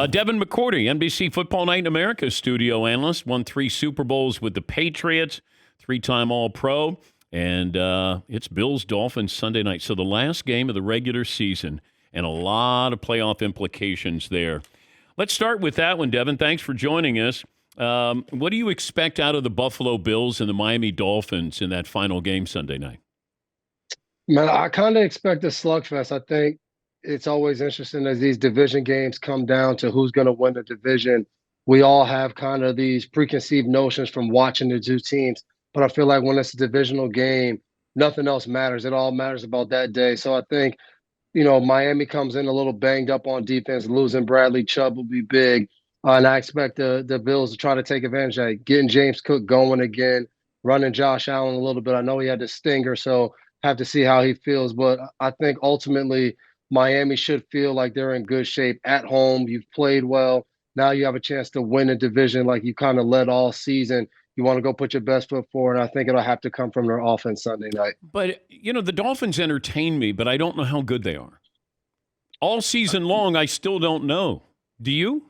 Devin McCourty, NBC Football Night in America studio analyst, won 3 Super Bowls with the Patriots, 3-time All-Pro, and it's Bills-Dolphins Sunday night. So the last game of the regular season, and a lot of playoff implications there. Let's start with that one, Devin. Thanks for joining us. What do you expect out of the Buffalo Bills and the Miami Dolphins in that final game Sunday night? Man, I kind of expect a slugfest. I think it's always interesting as these division games come down to who's going to win the division. We all have kind of these preconceived notions from watching the two teams, but I feel like when it's a divisional game, nothing else matters. It all matters about that day. So I think, Miami comes in a little banged up on defense. Losing Bradley Chubb will be big. And I expect the Bills to try to take advantage of it, getting James Cook going again, running Josh Allen a little bit. I know he had the stinger, so have to see how he feels. But I think ultimately Miami should feel like they're in good shape at home. You've played well. Now you have a chance to win a division like you kind of led all season. You want to go put your best foot forward. I think it'll have to come from their offense Sunday night. But, the Dolphins entertain me, but I don't know how good they are. All season long, I still don't know. Do you?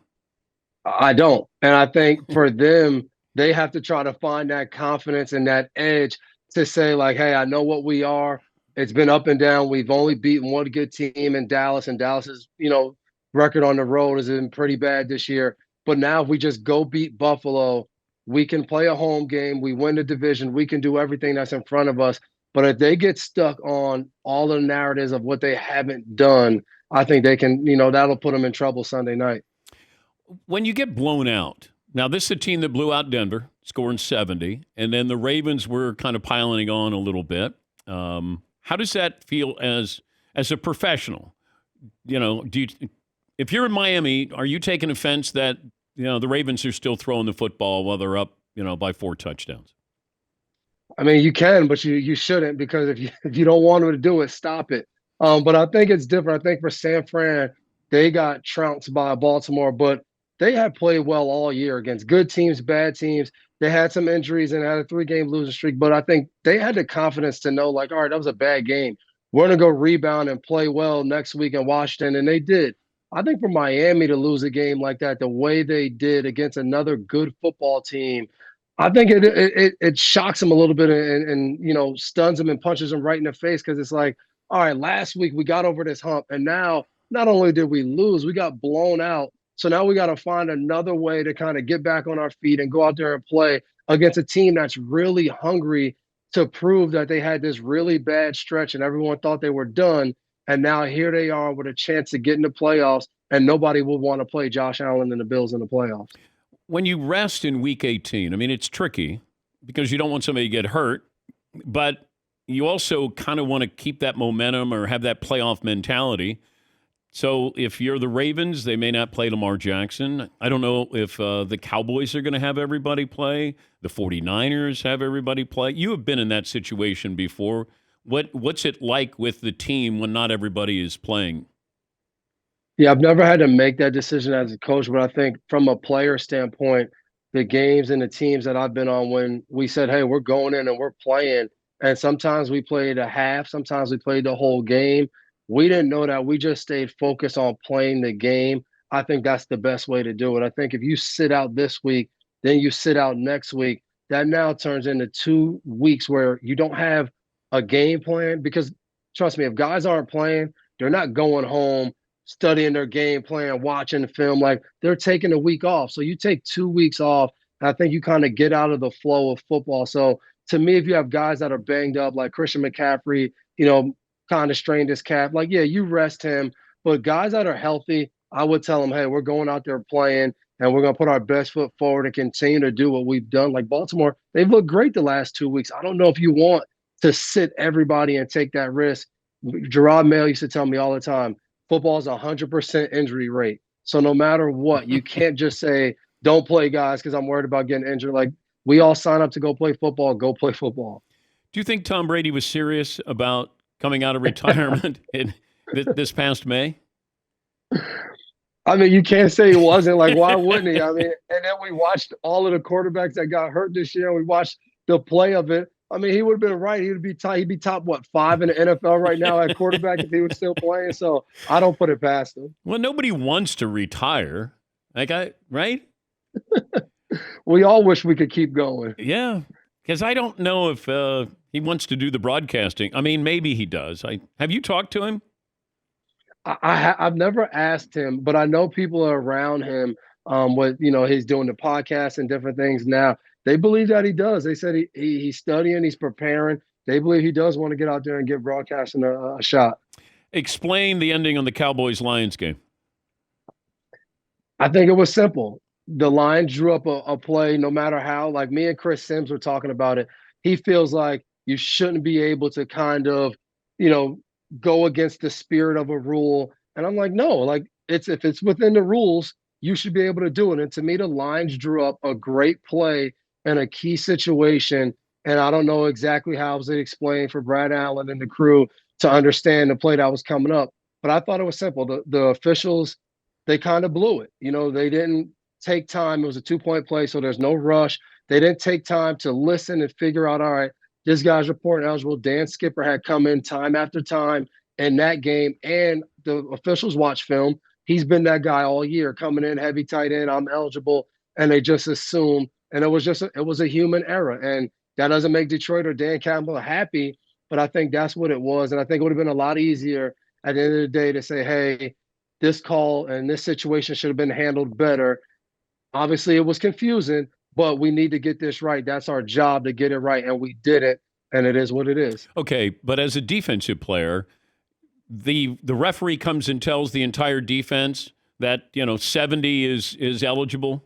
I don't. And I think for them, they have to try to find that confidence and that edge to say, like, hey, I know what we are. It's been up and down. We've only beaten one good team in Dallas, and Dallas's, record on the road has been pretty bad this year. But now if we just go beat Buffalo, we can play a home game. We win the division. We can do everything that's in front of us. But if they get stuck on all the narratives of what they haven't done, I think they can, that'll put them in trouble Sunday night. When you get blown out, now this is a team that blew out Denver, scoring 70, and then the Ravens were kind of piling on a little bit. How does that feel as a professional? If you're in Miami, are you taking offense that the Ravens are still throwing the football while they're up by 4 touchdowns? I mean, you can, but you shouldn't, because if you don't want them to do it, stop it. But I think it's different. I think for San Fran, they got trounced by Baltimore, but they have played well all year against good teams, bad teams. They had some injuries and had a 3-game losing streak, but I think they had the confidence to know, like, all right, that was a bad game. We're going to go rebound and play well next week in Washington, and they did. I think for Miami to lose a game like that, the way they did against another good football team, I think it shocks them a little bit and stuns them and punches them right in the face, because it's like, all right, last week we got over this hump, and now not only did we lose, we got blown out. So now we got to find another way to kind of get back on our feet and go out there and play against a team that's really hungry to prove that they had this really bad stretch and everyone thought they were done. And now here they are with a chance to get in the playoffs, and nobody will want to play Josh Allen and the Bills in the playoffs. When you rest in Week 18, I mean, it's tricky because you don't want somebody to get hurt, but you also kind of want to keep that momentum or have that playoff mentality. So if you're the Ravens, they may not play Lamar Jackson. I don't know if the Cowboys are going to have everybody play. The 49ers have everybody play. You have been in that situation before. What's it like with the team when not everybody is playing? Yeah, I've never had to make that decision as a coach, but I think from a player standpoint, the games and the teams that I've been on, when we said, hey, we're going in and we're playing, and sometimes we played a half, sometimes we played the whole game. We didn't know that. We just stayed focused on playing the game. I think that's the best way to do it. I think if you sit out this week, then you sit out next week, that now turns into 2 weeks where you don't have a game plan, because trust me, if guys aren't playing, they're not going home, studying their game plan, watching the film. Like, they're taking a week off. So you take 2 weeks off, and I think you kind of get out of the flow of football. So to me, if you have guys that are banged up, like Christian McCaffrey, kind of strained his calf, like, yeah, you rest him. But guys that are healthy, I would tell them, hey, we're going out there playing, and we're going to put our best foot forward and continue to do what we've done. Like Baltimore, they've looked great the last 2 weeks. I don't know if you want to sit everybody and take that risk. Gerard Mayo used to tell me all the time, football is 100% injury rate. So no matter what, you can't just say, don't play, guys, because I'm worried about getting injured. Like, we all sign up to go play football, go play football. Do you think Tom Brady was serious about coming out of retirement in this past May? I mean, you can't say he wasn't. Like, why wouldn't he? I mean, and then we watched all of the quarterbacks that got hurt this year. We watched the play of it. I mean, he would have been right. He'd be top, 5 in the NFL right now at quarterback if he was still playing. So I don't put it past him. Well, nobody wants to retire. Right? We all wish we could keep going. Yeah. Because I don't know if he wants to do the broadcasting. I mean, maybe he does. Have you talked to him? I've never asked him, but I know people are around him. With he's doing the podcast and different things now. They believe that he does. They said he's studying, he's preparing. They believe he does want to get out there and give broadcasting a shot. Explain the ending on the Cowboys-Lions game. I think it was simple. The Lions drew up a play, no matter how. Like me and Chris Sims were talking about it. He feels like you shouldn't be able to kind of, you know, go against the spirit of a rule. And I'm like, no, like if it's within the rules, you should be able to do it. And to me, the Lions drew up a great play in a key situation. And I don't know exactly how it was explained for Brad Allen and the crew to understand the play that was coming up. But I thought it was simple. The officials, they kind of blew it. They didn't take time. It was a 2-point play, so there's no rush. They didn't take time to listen and figure out, all right, this guy's reporting eligible. Dan Skipper had come in time after time in that game, and the officials watch film. He's been that guy all year, coming in heavy tight end. I'm eligible, and they just assume. And it was a human error, and that doesn't make Detroit or Dan Campbell happy. But I think that's what it was, and I think it would have been a lot easier at the end of the day to say, hey, this call and this situation should have been handled better. Obviously, it was confusing, but we need to get this right. That's our job to get it right, and we did it, and it is what it is. Okay, but as a defensive player, the referee comes and tells the entire defense that 70 is eligible.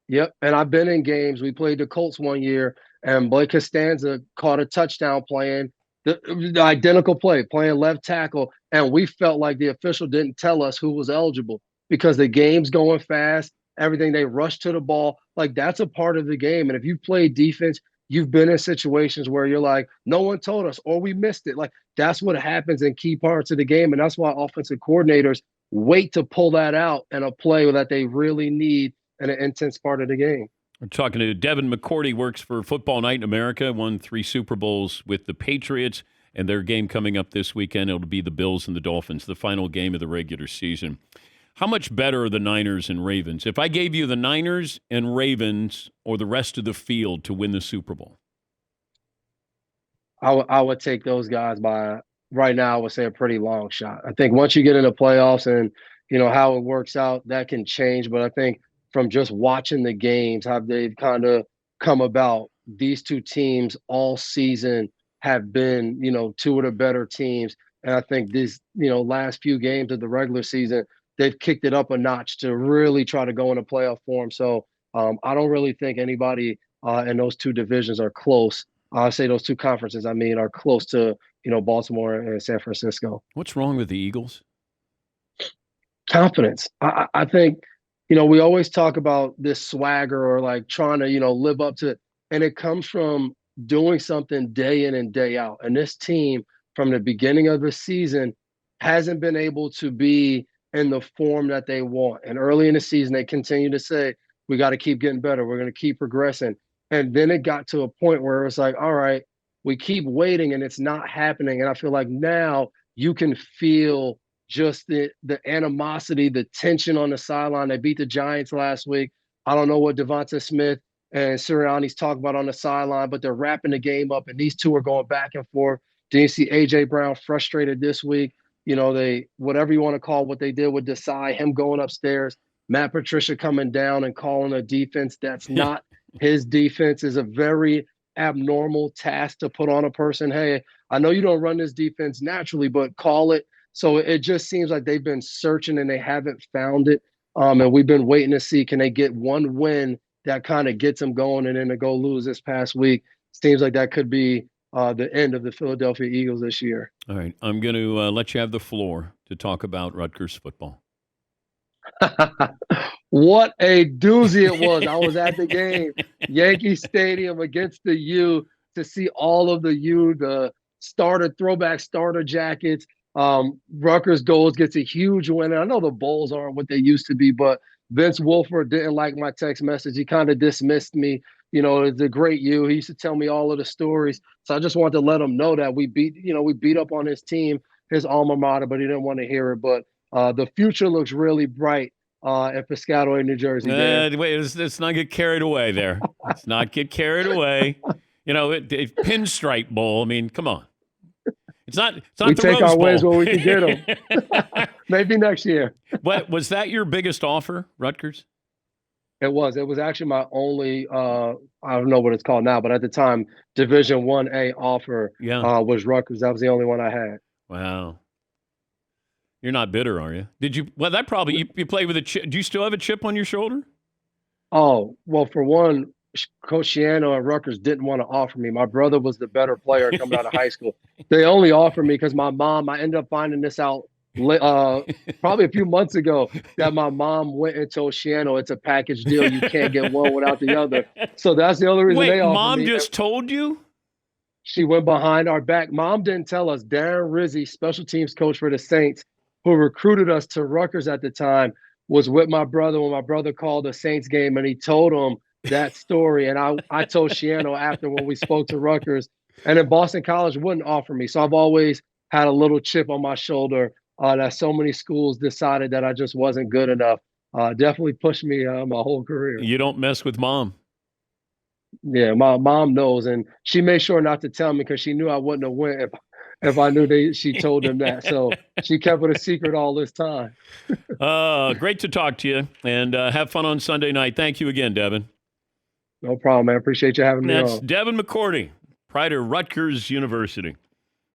Yep, and I've been in games. We played the Colts one year, and Blake Costanza caught a touchdown playing the identical play, playing left tackle, and we felt like the official didn't tell us who was eligible because the game's going fast, everything, they rush to the ball. Like, that's a part of the game. And if you play defense, you've been in situations where you're like, no one told us or we missed it. Like, that's what happens in key parts of the game. And that's why offensive coordinators wait to pull that out in a play that they really need in an intense part of the game. We're talking to Devin McCourty, works for Football Night in America, won 3 Super Bowls with the Patriots, and their game coming up this weekend, it'll be the Bills and the Dolphins, the final game of the regular season. How much better are the Niners and Ravens? If I gave you the Niners and Ravens or the rest of the field to win the Super Bowl? I would take those guys by, right now, I would say a pretty long shot. I think once you get into playoffs and, how it works out, that can change. But I think from just watching the games, how they've kind of come about, these two teams all season have been, two of the better teams. And I think these, last few games of the regular season, they've kicked it up a notch to really try to go in a playoff form. So I don't really think anybody in those two divisions are close. I say those two conferences, are close to, Baltimore and San Francisco. What's wrong with the Eagles? Confidence. I think, we always talk about this swagger or like trying to, live up to it. And it comes from doing something day in and day out. And this team, from the beginning of the season, hasn't been able to be in the form that they want. And early in the season, they continue to say, we got to keep getting better. We're going to keep progressing. And then it got to a point where it was like, all right, we keep waiting and it's not happening. And I feel like now you can feel just the animosity, the tension on the sideline. They beat the Giants last week. I don't know what Devonta Smith and Sirianni's talking about on the sideline, but they're wrapping the game up, and these two are going back and forth. Then you see A.J. Brown frustrated this week. They, whatever you want to call what they did with Desai, him going upstairs, Matt Patricia coming down and calling a defense that's not his defense is a very abnormal task to put on a person. Hey, I know you don't run this defense naturally, but call it. So it just seems like they've been searching and they haven't found it. And we've been waiting to see, can they get one win that kind of gets them going, and then to go lose this past week. Seems like that could be the end of the Philadelphia Eagles this year. All right. I'm going to let you have the floor to talk about Rutgers football. What a doozy it was. I was at the game, Yankee Stadium against the U, to see all of the throwback starter jackets. Rutgers Gold gets a huge win. And I know the Bulls aren't what they used to be, but Vince Wilfork didn't like my text message. He kind of dismissed me. It's a great U. He used to tell me all of the stories. So I just wanted to let him know that we beat up on his team, his alma mater, but he didn't want to hear it. But the future looks really bright in Piscataway, New Jersey. Dan. Wait, let's not get carried away there. Let's not get carried away. Pinstripe Bowl. I mean, come on. It's not We the take Rose our Bowl. wins where we can get them. Maybe next year. What was that your biggest offer, Rutgers? It was. It was actually my only. I don't know what it's called now, but at the time, Division 1A offer was Rutgers. That was the only one I had. Wow. You're not bitter, are you? Did you? Well, that probably you play with a chip. Do you still have a chip on your shoulder? Oh, well, for one, Coach Shiano and Rutgers didn't want to offer me. My brother was the better player coming out of high school. They only offered me because my mom. I ended up finding this out probably a few months ago that my mom went and told Shiano it's a package deal. You can't get one without the other. So that's the only reason they offered Mom me. just told you? She went behind our back. Mom didn't tell us. Darren Rizzi, special teams coach for the Saints, who recruited us to Rutgers at the time, was with my brother when my brother called the Saints game, and he told him that story. And I told Shiano after when we spoke to Rutgers, and then Boston College wouldn't offer me. So I've always had a little chip on my shoulder that so many schools decided that I just wasn't good enough. Definitely pushed me my whole career. You don't mess with mom. Yeah, my mom knows, and she made sure not to tell me because she knew I wouldn't have went if I knew she told them that. So she kept it a secret all this time. Great to talk to you, and have fun on Sunday night. Thank you again, Devin. No problem, man. Appreciate you having me on. That's Devin McCourty, Pride of Rutgers University.